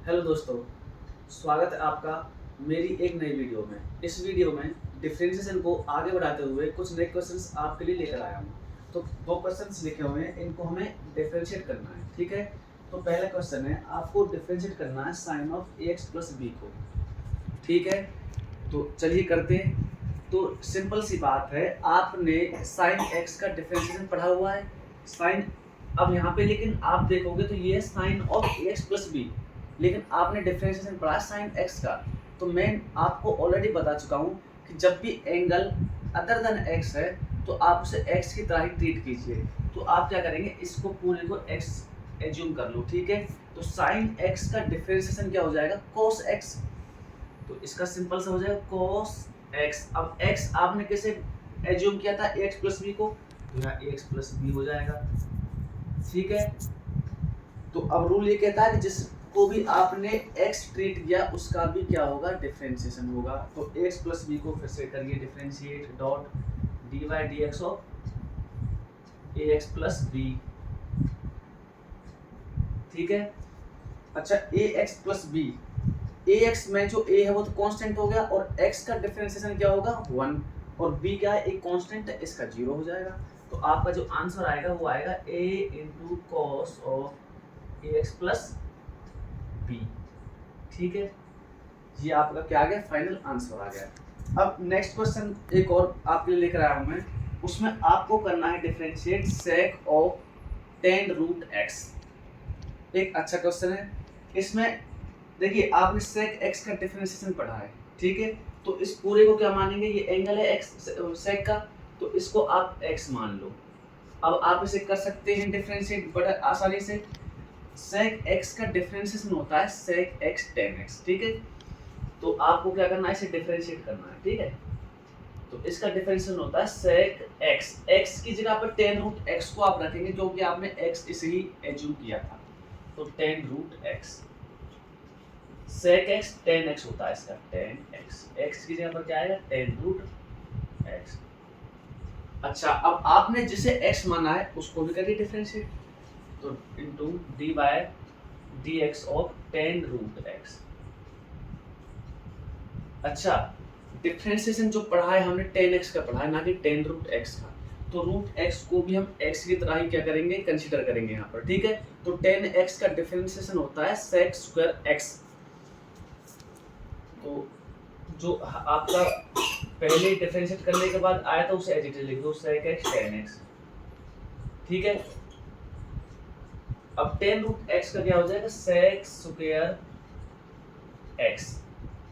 Hello दोस्तों, स्वागत है आपका मेरी एक नई वीडियो में। इस वीडियो में डिफरेंशिएशन को आगे बढ़ाते हुए कुछ नए क्वेश्चंस आपके लिए लेकर आया हूँ। तो दो क्वेश्चंस लिखे हुए हैं, इनको हमें डिफरेंशिएट करना है, ठीक है। तो पहला क्वेश्चन है, आपको डिफरेंशिएट करना है sine of a x plus b को, ठीक है। तो चलिए करते हैं। तो सिंपल सी बात है, आपने साइन एक्स का डिफरेंशिएशन पढ़ा हुआ है। साइन अब यहाँ पे लेकिन आप देखोगे तो ये है sine of a x plus b, लेकिन आपने डिफरेंशिएशन पढ़ा साइन एक्स का। तो मैं आपको ऑलरेडी बता चुका हूँ कि जब भी एंगल अदर देन एक्स है तो आप उसे एक्स की तरह ही ट्रीट कीजिए। तो आप क्या करेंगे, इसको पूरे को एक्स एज्यूम कर लो, ठीक है। तो साइन एक्स का डिफरेंशिएशन क्या हो जाएगा, कोस एक्स। तो इसका सिंपल सा हो जाएगा कोस एक्स। अब एक्स आपने कैसे एज्यूम किया था, एक्स प्लस बी को, तो यहाँ एक्स प्लस बी हो जाएगा, ठीक है। तो अब रूल ये कहता है कि जिसको भी आपने x ट्रीट किया उसका भी क्या होगा, डिफरेंशिएशन होगा। तो x प्लस बी को फिर से करिए differentiate, dot d y d x of a x plus b, ठीक है। अच्छा, a x plus b, a x में जो a है वो तो कांस्टेंट हो गया, और x का डिफरेंशिएशन क्या होगा 1, और b क्या है, एक कांस्टेंट है, इसका 0 हो जाएगा। तो आपका जो आंसर आएगा वो आएगा a into cos of a x plus b, ठीक है। ये आपका क्या आ गया, फाइनल आंसर आ गया। अब नेक्स्ट क्वेश्चन एक और आपके लिए लेकर आया हूं मैं, उसमें आपको करना है differentiate sec of ten root x. एक अच्छा क्वेश्चन है। इसमें देखिए, आपने सेक एक्स का डिफरेंशिएशन पढ़ा है, ठीक है। तो इस पूरे को क्या मानेंगे, ये एंगल है एक्स सेक का, तो इसको आप एक्स मान लो। अब आप इसे कर सकते हैं डिफरेंशिएट बड़ा आसानी से। सेक एक्स का डिफरेंशिएशन होता है सेक एक्स टेन एक्स, ठीक है। तो आपको क्या करना है, इसे डिफरेंशिएट करना है, ठीक है। तो इसका डिफरेंशिएशन होता है सेक एक्स, एक्स की जगह पर टेन रूट एक्स को आप रखेंगे, जो कि आपने एक्स इसे ही एज्यूम किया था। तो tan root x, sec x tan x होता है इसका, टेन एक्स, एक्स की जगह पर क्या आएगा, टेन रूट एक्स। अच्छा, अब आपने जिसे x माना है उसको भी करिए डिफरेंशिएट, तो into d by d x of ten root x. अच्छा, डिफरेंशिएशन जो पढ़ा है हमने टेन एक्स का पढ़ा है, ना कि टेन रूट एक्स का। तो रूट एक्स को भी हम एक्स की तरह ही क्या करेंगे, कंसीडर करेंगे यहाँ पर, ठीक है। तो टेन एक्स का डिफरेंशिएशन होता है सेक स्क्वायर एक्स। तो जो आपका पहले डिफरेंशिएट करने के बाद आया था उसे एज इट इज लिख दो, सेक एक्स टेन एक्स, ठीक है। अब टेन रूट एक्स का क्या हो जाएगा, सेक स्क्वायर एक्स।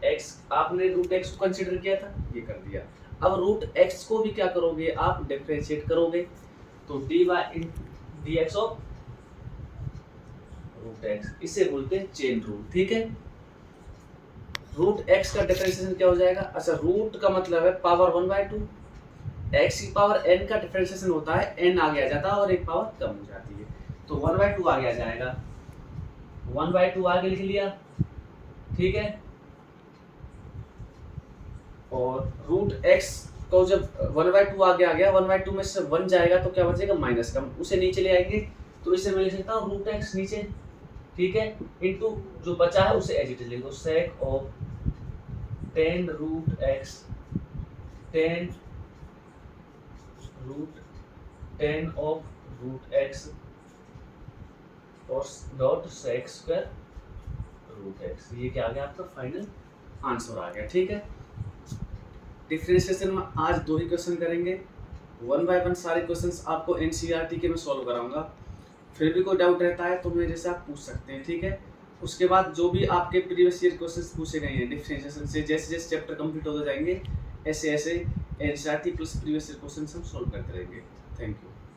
एक्स आपने रूट एक्स को कंसीडर किया था, ये कर दिया। अब रूट एक्स को भी क्या करोगे, आप डिफरेंशिएट करोगे। तो d by d x of root x, इसे बोलते हैं चेन रूल, ठीक है। रूट एक्स का डिफरेंशिएशन क्या हो जाएगा, अच्छा रूट का मतलब है पावर 1/2, एक्स की पावर n का डिफरेंशिएशन होता है n आगे आ जाता है और एक पावर कम हो जाती है, तो 1/2 आगे आ जाएगा, 1/2 आगे लिख लिया, ठीक है। और रूट एक्स को जब 1/2 आगे आ गया, 1/2 में से 1 जाएगा तो क्या बचेगा, माइनस का, उसे नीचे ले आएंगे। तो इसे मैं लिख सकता हूँ रूट एक्स नीचे, ठीक है, इनटू जो बचा है उसे एज इट इज लिख दो, sec of ten root x, ten root ten of root x और dot sec square root x. ये क्या आ गया, आपका फाइनल आंसर आ गया, ठीक है। डिफरेंशिएशन में आज दो ही क्वेश्चन करेंगे, 1 बाय 1 सारे क्वेश्चंस आपको एनसीईआरटी के मैं सॉल्व कराऊंगा। फिर भी कोई डाउट रहता है तो मेरे से आप पूछ सकते हैं, ठीक है। उसके बाद जो भी आपके प्रीवियस ईयर क्वेश्चंस पूछे गए हैं डिफरेंशिएशन से, जैसे जैसे चैप्टर कंप्लीट होते जाएंगे ऐसे ऐसे NCERT plus previous year questions हम सॉल्व करते रहेंगे। Thank you.